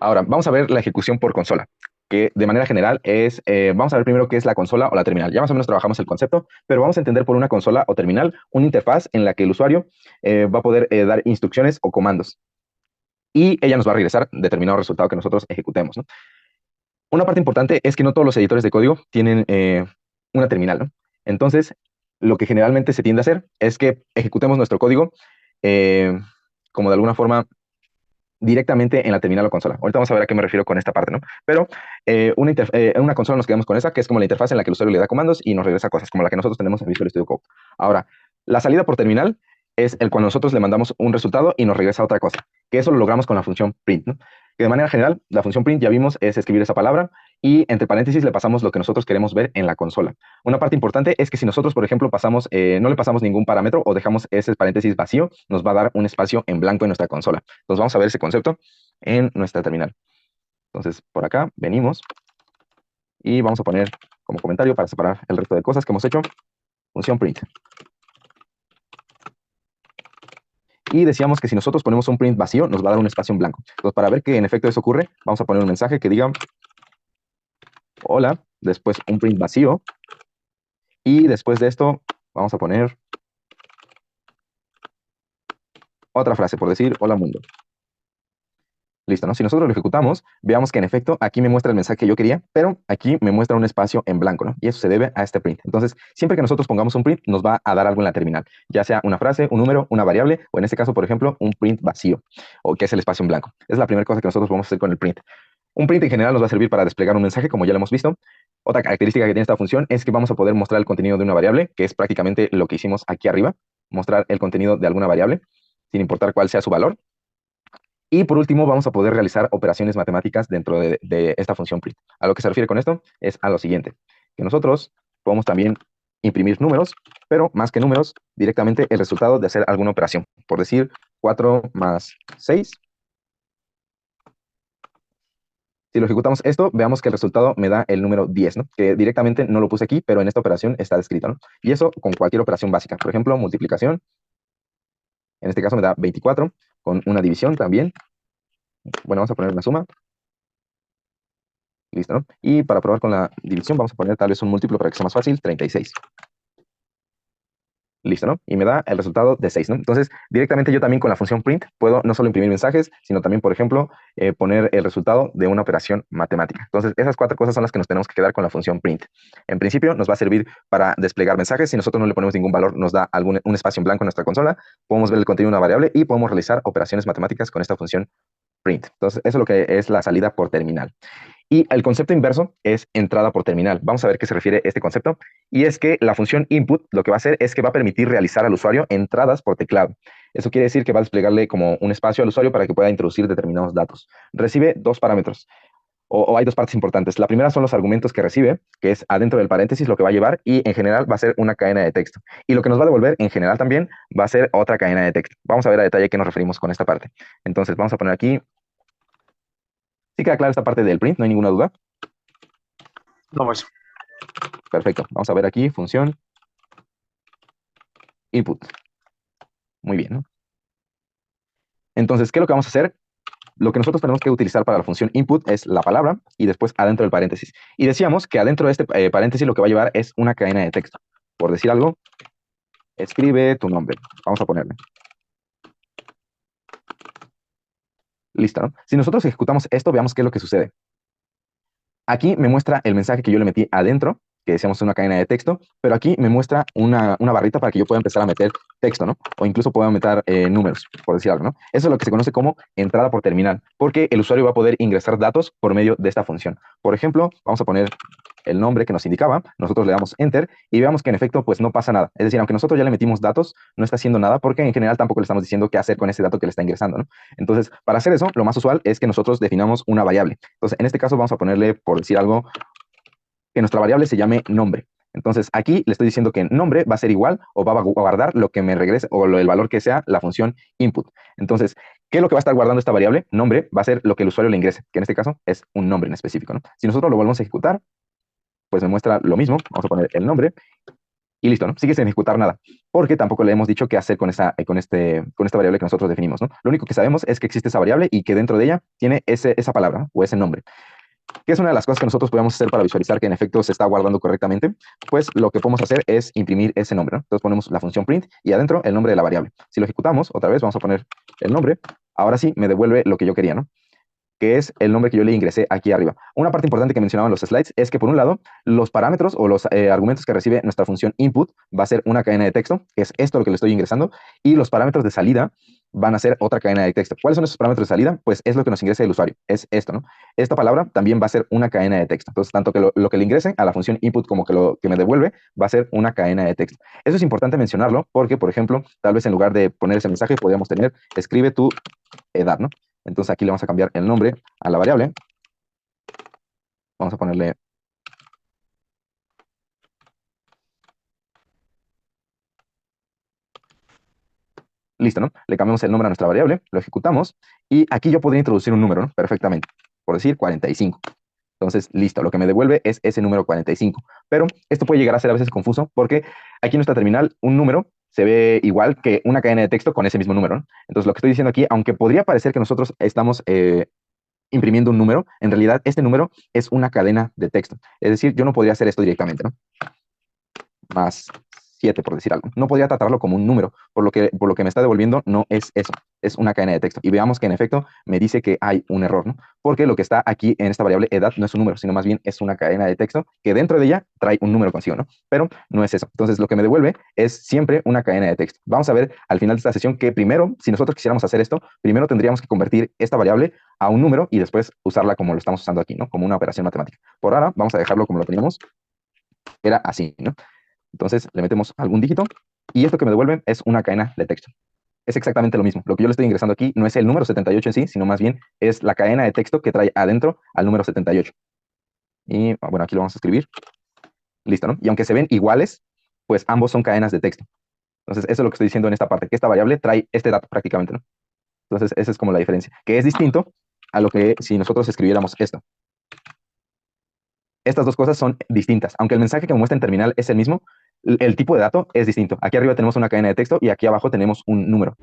Ahora, vamos a ver la ejecución por consola, que de manera general es, vamos a ver primero qué es la consola o la terminal. Ya más o menos trabajamos el concepto, pero vamos a entender por una consola o terminal una interfaz en la que el usuario va a poder dar instrucciones o comandos y ella nos va a regresar determinado resultado que nosotros ejecutemos, ¿no? Una parte importante es que no todos los editores de código tienen una terminal, ¿no? Entonces, lo que generalmente se tiende a hacer es que ejecutemos nuestro código eh, como de alguna forma directamente en la terminal o consola. Ahorita vamos a ver a qué me refiero con esta parte, ¿no? Pero en una consola nos quedamos con esa, que es como la interfaz en la que el usuario le da comandos y nos regresa cosas, como la que nosotros tenemos en Visual Studio Code. Ahora, la salida por terminal es el cuando nosotros le mandamos un resultado y nos regresa otra cosa, que eso lo logramos con la función print, ¿no? Que de manera general, la función print, ya vimos, es escribir esa palabra y entre paréntesis le pasamos lo que nosotros queremos ver en la consola. Una parte importante es que si nosotros, por ejemplo, no le pasamos ningún parámetro o dejamos ese paréntesis vacío, nos va a dar un espacio en blanco en nuestra consola. Entonces vamos a ver ese concepto en nuestra terminal. Entonces, por acá venimos y vamos a poner como comentario para separar el resto de cosas que hemos hecho, función print. Y decíamos que si nosotros ponemos un print vacío, nos va a dar un espacio en blanco. Entonces, para ver que en efecto eso ocurre, vamos a poner un mensaje que diga hola, después un print vacío, y después de esto vamos a poner otra frase, por decir hola mundo. Listo, ¿no? Si nosotros lo ejecutamos, veamos que en efecto aquí me muestra el mensaje que yo quería, pero aquí me muestra un espacio en blanco, ¿no? Y eso se debe a este print. Entonces, siempre que nosotros pongamos un print, nos va a dar algo en la terminal, ya sea una frase, un número, una variable, o en este caso, por ejemplo, un print vacío, o que es el espacio en blanco. Es la primera cosa que nosotros podemos hacer con el print. Un print en general nos va a servir para desplegar un mensaje, como ya lo hemos visto. Otra característica que tiene esta función es que vamos a poder mostrar el contenido de una variable, que es prácticamente lo que hicimos aquí arriba, mostrar el contenido de alguna variable, sin importar cuál sea su valor. Y por último, vamos a poder realizar operaciones matemáticas dentro de esta función print. A lo que se refiere con esto es a lo siguiente, que nosotros podemos también imprimir números, pero más que números, directamente el resultado de hacer alguna operación. Por decir, 4 más 6. Si lo ejecutamos esto, veamos que el resultado me da el número 10, ¿no? Que directamente no lo puse aquí, pero en esta operación está descrito, ¿no? Y eso con cualquier operación básica. Por ejemplo, multiplicación. En este caso me da 24, con una división también. Bueno, vamos a poner una suma. Listo, ¿no? Y para probar con la división vamos a poner tal vez un múltiplo para que sea más fácil, 36. Listo, ¿no? Y me da el resultado de 6, ¿no? Entonces, directamente yo también con la función print puedo no solo imprimir mensajes, sino también, por ejemplo, poner el resultado de una operación matemática. Entonces, esas cuatro cosas son las que nos tenemos que quedar con la función print. En principio, nos va a servir para desplegar mensajes. Si nosotros no le ponemos ningún valor, nos da un espacio en blanco en nuestra consola. Podemos ver el contenido de una variable y podemos realizar operaciones matemáticas con esta función print. Entonces, eso es lo que es la salida por terminal. Y el concepto inverso es entrada por terminal. Vamos a ver qué se refiere este concepto. Y es que la función input lo que va a hacer es que va a permitir realizar al usuario entradas por teclado. Eso quiere decir que va a desplegarle como un espacio al usuario para que pueda introducir determinados datos. Recibe dos parámetros, o hay dos partes importantes. La primera son los argumentos que recibe, que es adentro del paréntesis lo que va a llevar, y en general va a ser una cadena de texto. Y lo que nos va a devolver en general también va a ser otra cadena de texto. Vamos a ver a detalle a qué nos referimos con esta parte. Entonces vamos a poner aquí. Sí queda clara esta parte del print, no hay ninguna duda. No, eso. Perfecto. Vamos a ver aquí, función input. Muy bien, ¿no? Entonces, ¿qué es lo que vamos a hacer? Lo que nosotros tenemos que utilizar para la función input es la palabra y después adentro del paréntesis. Y decíamos que adentro de este paréntesis lo que va a llevar es una cadena de texto. Por decir algo, escribe tu nombre. Vamos a ponerle. Listo, ¿no? Si nosotros ejecutamos esto, veamos qué es lo que sucede. Aquí me muestra el mensaje que yo le metí adentro, que decíamos una cadena de texto, pero aquí me muestra una barrita para que yo pueda empezar a meter texto, ¿no? O incluso pueda meter números, por decir algo, ¿no? Eso es lo que se conoce como entrada por terminal, porque el usuario va a poder ingresar datos por medio de esta función. Por ejemplo, vamos a poner el nombre que nos indicaba, nosotros le damos Enter y veamos que en efecto pues no pasa nada. Es decir, aunque nosotros ya le metimos datos, no está haciendo nada porque en general tampoco le estamos diciendo qué hacer con ese dato que le está ingresando, ¿no? Entonces, para hacer eso, lo más usual es que nosotros definamos una variable. Entonces, en este caso vamos a ponerle, por decir algo, que nuestra variable se llame nombre. Entonces, aquí le estoy diciendo que nombre va a ser igual o va a guardar lo que me regrese o el valor que sea la función input. Entonces, ¿qué es lo que va a estar guardando esta variable? Nombre va a ser lo que el usuario le ingrese, que en este caso es un nombre en específico, ¿no? Si nosotros lo volvemos a ejecutar, pues me muestra lo mismo. Vamos a poner el nombre Y listo, ¿no? Sigue sin ejecutar nada, porque tampoco le hemos dicho qué hacer con esta variable que nosotros definimos, ¿no? Lo único que sabemos es que existe esa variable y que dentro de ella tiene esa palabra, ¿no? O ese nombre. ¿Qué es una de las cosas que nosotros podemos hacer para visualizar que en efecto se está guardando correctamente? Pues lo que podemos hacer es imprimir ese nombre, ¿no? Entonces ponemos la función print y adentro el nombre de la variable. Si lo ejecutamos, otra vez vamos a poner el nombre. Ahora sí me devuelve lo que yo quería, ¿no? Que es el nombre que yo le ingresé aquí arriba. Una parte importante que mencionaban los slides es que, por un lado, los parámetros o los argumentos que recibe nuestra función input va a ser una cadena de texto, que es esto lo que le estoy ingresando, y los parámetros de salida van a ser otra cadena de texto. ¿Cuáles son esos parámetros de salida? Pues es lo que nos ingresa el usuario, es esto, ¿no? Esta palabra también va a ser una cadena de texto. Entonces, tanto que lo que le ingrese a la función input como que lo que me devuelve va a ser una cadena de texto. Eso es importante mencionarlo porque, por ejemplo, tal vez en lugar de poner ese mensaje, podríamos tener, escribe tu edad, ¿no? Entonces aquí le vamos a cambiar el nombre a la variable. Vamos a ponerle listo, ¿no? Le cambiamos el nombre a nuestra variable, lo ejecutamos y aquí yo podría introducir un número, ¿no? Perfectamente, por decir 45. Entonces, listo, lo que me devuelve es ese número 45. Pero esto puede llegar a ser a veces confuso porque aquí en nuestra terminal un número se ve igual que una cadena de texto con ese mismo número, ¿no? Entonces, lo que estoy diciendo aquí, aunque podría parecer que nosotros estamos imprimiendo un número, en realidad este número es una cadena de texto. Es decir, yo no podría hacer esto directamente, ¿no? Más 7, por decir algo. No podría tratarlo como un número, por lo que me está devolviendo no es eso, es una cadena de texto. Y veamos que en efecto me dice que hay un error, ¿no? Porque lo que está aquí en esta variable edad no es un número, sino más bien es una cadena de texto que dentro de ella trae un número consigo, ¿no? Pero no es eso. Entonces lo que me devuelve es siempre una cadena de texto. Vamos a ver al final de esta sesión que primero, si nosotros quisiéramos hacer esto, primero tendríamos que convertir esta variable a un número y después usarla como lo estamos usando aquí, ¿no? Como una operación matemática. Por ahora vamos a dejarlo como lo teníamos. Era así, ¿no? Entonces le metemos algún dígito y esto que me devuelve es una cadena de texto. Es exactamente lo mismo. Lo que yo le estoy ingresando aquí no es el número 78 en sí, sino más bien es la cadena de texto que trae adentro al número 78. Y bueno, aquí lo vamos a escribir. Listo, ¿no? Y aunque se ven iguales, pues ambos son cadenas de texto. Entonces eso es lo que estoy diciendo en esta parte, que esta variable trae este dato prácticamente, ¿no? Entonces esa es como la diferencia, que es distinto a lo que si nosotros escribiéramos esto. Estas dos cosas son distintas. Aunque el mensaje que me muestra en terminal es el mismo, el tipo de dato es distinto. Aquí arriba tenemos una cadena de texto y aquí abajo tenemos un número.